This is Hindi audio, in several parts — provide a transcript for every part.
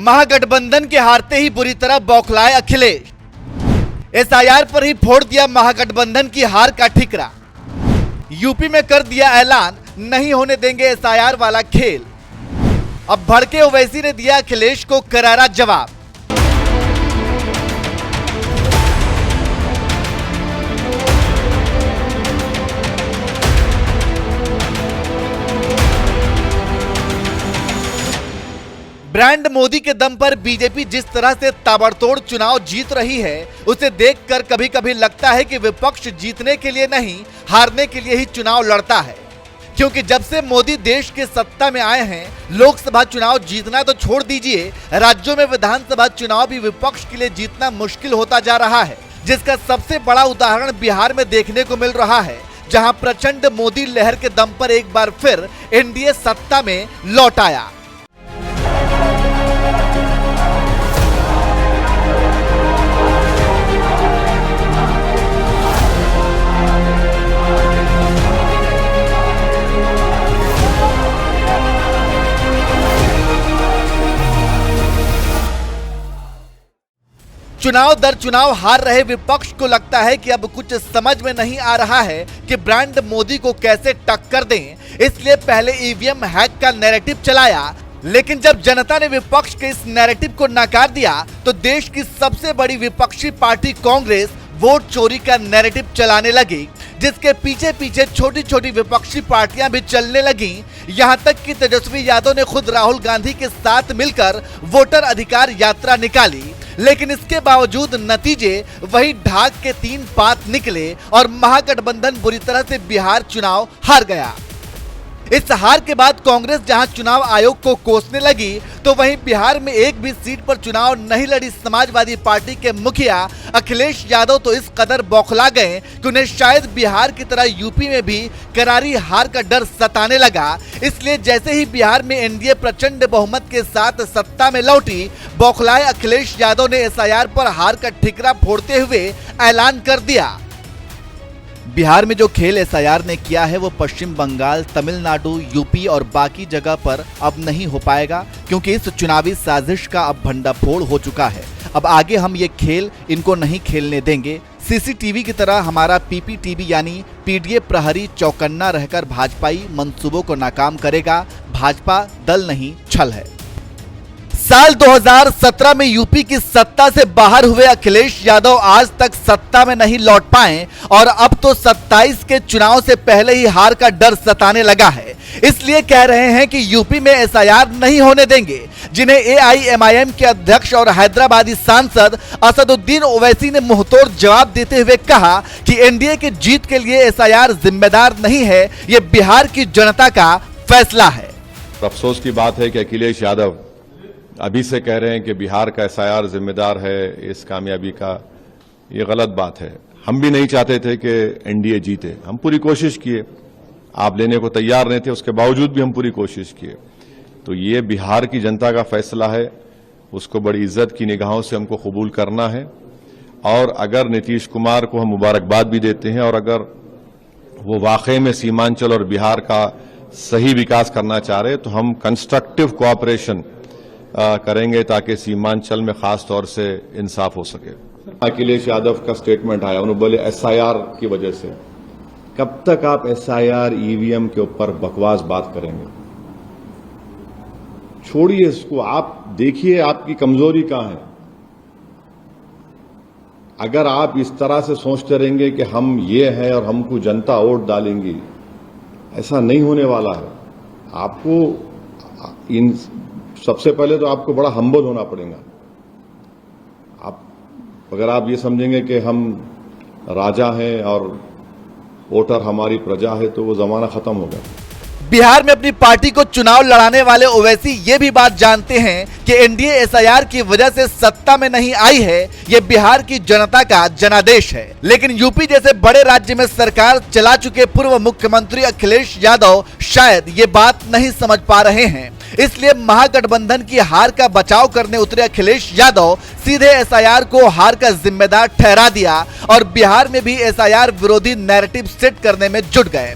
महागठबंधन के हारते ही बुरी तरह बौखलाए अखिलेश। एसआईआर पर ही फोड़ दिया महागठबंधन की हार का ठिकरा। यूपी में कर दिया ऐलान, नहीं होने देंगे एसआईआर वाला खेल। अब भड़के ओवैसी ने दिया अखिलेश को करारा जवाब। ब्रांड मोदी के दम पर बीजेपी जिस तरह से ताबड़तोड़ चुनाव जीत रही है, उसे देखकर कभी कभी लगता है कि विपक्ष जीतने के लिए नहीं, हारने के लिए ही चुनाव लड़ता है। क्योंकि जब से मोदी देश के सत्ता में आए हैं, लोकसभा चुनाव जीतना तो छोड़ दीजिए, राज्यों में विधानसभा चुनाव भी विपक्ष के लिए जीतना मुश्किल होता जा रहा है। जिसका सबसे बड़ा उदाहरण बिहार में देखने को मिल रहा है, जहां प्रचंड मोदी लहर के दम पर एक बार फिर एनडीए सत्ता में लौट आया। चुनाव दर चुनाव हार रहे विपक्ष को लगता है कि अब कुछ समझ में नहीं आ रहा है कि ब्रांड मोदी को कैसे टक्कर दें, इसलिए पहले ईवीएम हैक का नैरेटिव चलाया। लेकिन जब जनता ने विपक्ष के इस नैरेटिव को नकार दिया, तो देश की सबसे बड़ी विपक्षी पार्टी कांग्रेस वोट चोरी का नैरेटिव चलाने लगी, जिसके पीछे पीछे छोटी छोटी विपक्षी पार्टियां भी चलने लगी। यहां तक कि तेजस्वी यादव ने खुद राहुल गांधी के साथ मिलकर वोटर अधिकार यात्रा निकाली। लेकिन इसके बावजूद नतीजे वही ढाक के 3 पात निकले और महागठबंधन बुरी तरह से बिहार चुनाव हार गया। इस हार के बाद कांग्रेस जहां चुनाव आयोग को कोसने लगी, तो वहीं बिहार में एक भी सीट पर चुनाव नहीं लड़ी समाजवादी पार्टी के मुखिया अखिलेश यादव तो इस कदर बौखला गए कि उन्हें शायद बिहार की तरह यूपी में भी करारी हार का डर सताने लगा। इसलिए जैसे ही बिहार में एनडीए प्रचंड बहुमत के साथ सत्ता में लौटी, बौखलाए अखिलेश यादव ने एसआईआर पर हार का ठिकरा फोड़ते हुए ऐलान कर दिया। बिहार में जो खेल एसआईआर ने किया है, वो पश्चिम बंगाल, तमिलनाडु, यूपी और बाकी जगह पर अब नहीं हो पाएगा, क्योंकि इस चुनावी साजिश का अब भंडाफोड़ हो चुका है। अब आगे हम ये खेल इनको नहीं खेलने देंगे। सीसीटीवी की तरह हमारा पीपीटीवी यानी पीडीए प्रहरी चौकन्ना रहकर भाजपाई मंसूबों को नाकाम करेगा। भाजपा दल नहीं, छल है। साल 2017 में यूपी की सत्ता से बाहर हुए अखिलेश यादव आज तक सत्ता में नहीं लौट पाए और अब तो 27 के चुनाव से पहले ही हार का डर सताने लगा है। इसलिए कह रहे हैं कि यूपी में एसआईआर नहीं होने देंगे, जिन्हें एआईएमआईएम के अध्यक्ष और हैदराबादी सांसद असदुद्दीन ओवैसी ने मुंहतोड़ जवाब देते हुए कहा कि एनडीए की जीत के लिए एसआईआर जिम्मेदार नहीं है, ये बिहार की जनता का फैसला है। अफसोस की बात है कि अखिलेश यादव अभी से कह रहे हैं कि बिहार का एसआईआर जिम्मेदार है इस कामयाबी का। ये गलत बात है। हम भी नहीं चाहते थे कि एनडीए जीते। हम पूरी कोशिश किए, आप लेने को तैयार नहीं थे, उसके बावजूद भी हम पूरी कोशिश किए। तो ये बिहार की जनता का फैसला है, उसको बड़ी इज्जत की निगाहों से हमको कबूल करना है। और अगर नीतीश कुमार को हम मुबारकबाद भी देते हैं, और अगर वो वाकई में सीमांचल और बिहार का सही विकास करना चाह रहे, तो हम कंस्ट्रक्टिव कोऑपरेशन करेंगे ताकि सीमांचल में खास तौर से इंसाफ हो सके। अखिलेश यादव का स्टेटमेंट आया, उन्होंने बोले एसआईआर की वजह से। कब तक आप एसआईआर ईवीएम के ऊपर बकवास बात करेंगे? छोड़िए इसको, आप देखिए आपकी कमजोरी कहां है। अगर आप इस तरह से सोचते रहेंगे कि हम ये हैं और हमको जनता वोट डालेंगी, ऐसा नहीं होने वाला है। आपको सबसे पहले तो आपको बड़ा हम्बल होना पड़ेगा। अगर आप ये समझेंगे कि हम राजा हैं और वोटर हमारी प्रजा है, तो वो जमाना खत्म हो गया। बिहार में अपनी पार्टी को चुनाव लड़ाने वाले ओवैसी ये भी बात जानते हैं कि एनडीए एसआईआर की वजह से सत्ता में नहीं आई है, ये बिहार की जनता का जनादेश है। लेकिन यूपी जैसे बड़े राज्य में सरकार चला चुके पूर्व मुख्यमंत्री अखिलेश यादव शायद ये बात नहीं समझ पा रहे हैं। इसलिए महागठबंधन की हार का बचाव करने उतरे अखिलेश यादव सीधे एसआईआर को हार का जिम्मेदार ठहरा दिया और बिहार में भी एसआईआर विरोधी नैरेटिव सेट करने में जुट गए।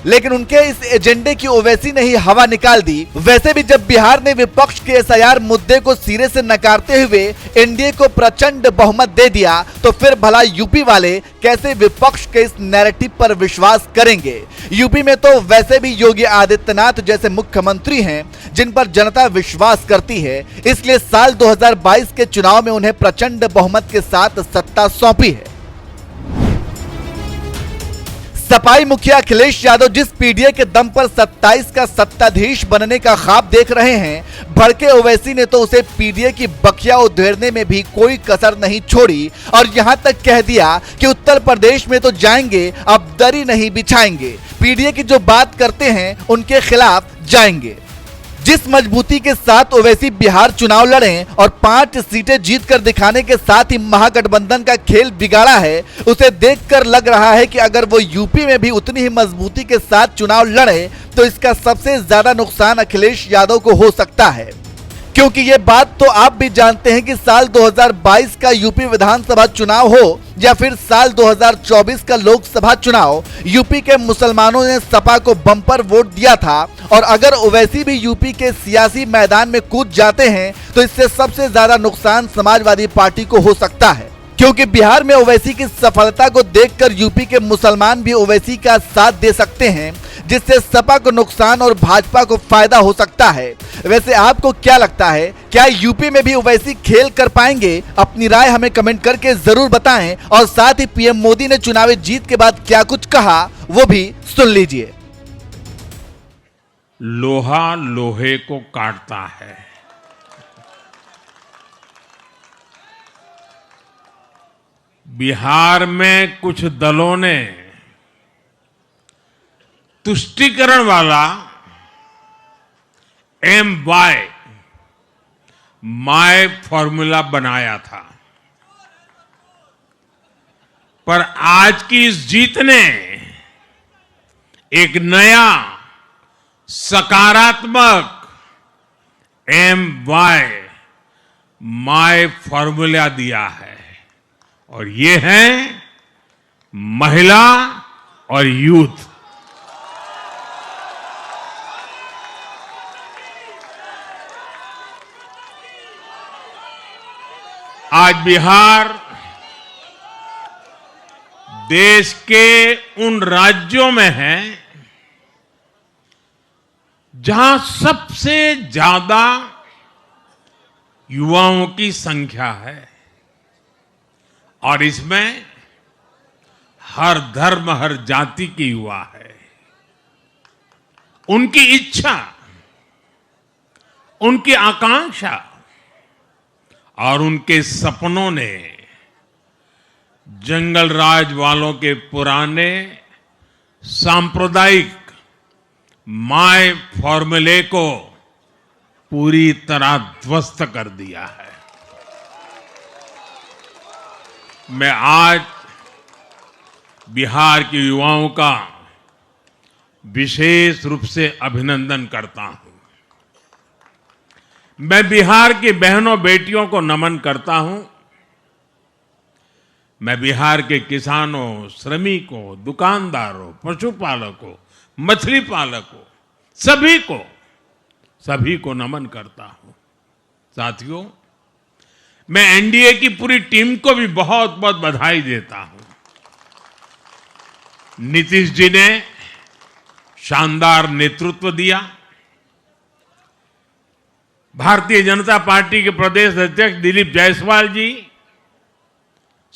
लेकिन उनके इस एजेंडे की ओवैसी ने ही हवा निकाल दी। वैसे भी जब बिहार ने विपक्ष के एसआईआर मुद्दे को सिरे से नकारते हुए एनडीए को प्रचंड बहुमत दे दिया, तो फिर भला यूपी वाले कैसे विपक्ष के इस नैरेटिव पर विश्वास करेंगे। यूपी में तो वैसे भी योगी आदित्यनाथ जैसे मुख्यमंत्री हैं जिन पर जनता विश्वास करती है, इसलिए साल 2022 के चुनाव में उन्हें प्रचंड बहुमत के साथ सत्ता सौंपी है। सपाई मुखिया अखिलेश यादव जिस पीडीए के दम पर 27 का सत्ताधीश बनने का ख्वाब देख रहे हैं, भड़के ओवैसी ने तो उसे पीडीए की बखिया उधेड़ने में भी कोई कसर नहीं छोड़ी और यहां तक कह दिया कि उत्तर प्रदेश में तो जाएंगे, अब दरी नहीं बिछाएंगे, पीडीए की जो बात करते हैं उनके खिलाफ जाएंगे। जिस मजबूती के साथ ओवैसी बिहार चुनाव लड़े और 5 सीटें जीतकर दिखाने के साथ ही महागठबंधन का खेल बिगाड़ा है, उसे देखकर लग रहा है कि अगर वो यूपी में भी उतनी ही मजबूती के साथ चुनाव लड़े तो इसका सबसे ज्यादा नुकसान अखिलेश यादव को हो सकता है। क्योंकि ये बात तो आप भी जानते हैं कि साल 2022 का यूपी विधानसभा चुनाव हो या फिर साल 2024 का लोकसभा चुनाव, यूपी के मुसलमानों ने सपा को बम्पर वोट दिया था और अगर ओवैसी भी यूपी के सियासी मैदान में कूद जाते हैं तो इससे सबसे ज्यादा नुकसान समाजवादी पार्टी को हो सकता है। क्योंकि बिहार में ओवैसी की सफलता को देखकर यूपी के मुसलमान भी ओवैसी का साथ दे सकते हैं, जिससे सपा को नुकसान और भाजपा को फायदा हो सकता है। वैसे आपको क्या लगता है, क्या यूपी में भी ओवैसी खेल कर पाएंगे? अपनी राय हमें कमेंट करके जरूर बताएं और साथ ही पीएम मोदी ने चुनावी जीत के बाद क्या कुछ कहा वो भी सुन लीजिए। लोहा लोहे को काटता है। बिहार में कुछ दलों ने तुष्टीकरण वाला माय फॉर्मूला बनाया था, पर आज की इस जीत ने एक नया सकारात्मक माय फॉर्मूला दिया है और ये है महिला और यूथ। आज बिहार देश के उन राज्यों में है जहां सबसे ज्यादा युवाओं की संख्या है और इसमें हर धर्म हर जाति के युवा है। उनकी इच्छा, उनकी आकांक्षा और उनके सपनों ने जंगल राज वालों के पुराने सांप्रदायिक माय फॉर्मूले को पूरी तरह ध्वस्त कर दिया है। मैं आज बिहार के युवाओं का विशेष रूप से अभिनंदन करता हूं। मैं बिहार की बहनों बेटियों को नमन करता हूं। मैं बिहार के किसानों, श्रमिकों, दुकानदारों, पशुपालकों, मछली पालकों, सभी को नमन करता हूं। साथियों, मैं एनडीए की पूरी टीम को भी बहुत बहुत बधाई देता हूं। नीतीश जी ने शानदार नेतृत्व दिया। भारतीय जनता पार्टी के प्रदेश अध्यक्ष दिलीप जायसवाल जी,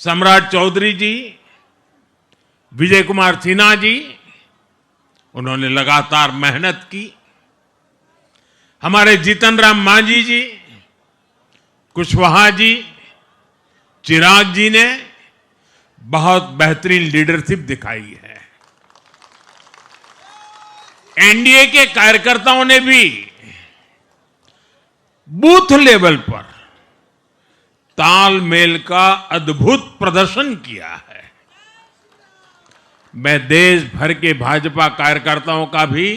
सम्राट चौधरी जी, विजय कुमार सिन्हा जी, उन्होंने लगातार मेहनत की। हमारे जीतन राम मांझी जी, कुशवाहा जी, चिराग जी ने बहुत बेहतरीन लीडरशिप दिखाई है। एनडीए के कार्यकर्ताओं ने भी बूथ लेवल पर तालमेल का अद्भुत प्रदर्शन किया है। मैं देश भर के भाजपा कार्यकर्ताओं का भी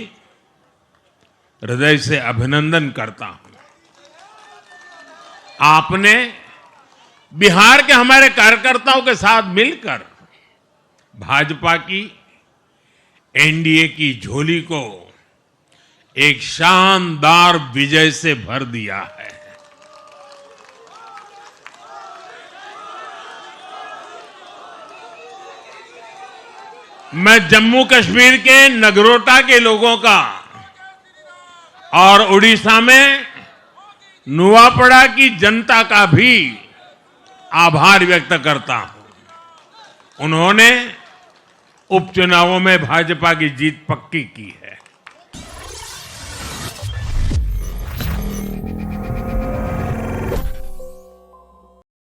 हृदय से अभिनंदन करता हूं। आपने बिहार के हमारे कार्यकर्ताओं के साथ मिलकर भाजपा की एनडीए की झोली को एक शानदार विजय से भर दिया है। मैं जम्मू कश्मीर के नगरोटा के लोगों का और उड़ीसा में नुआपड़ा की जनता का भी आभार व्यक्त करता हूं। उन्होंने उपचुनावों में भाजपा की जीत पक्की की है।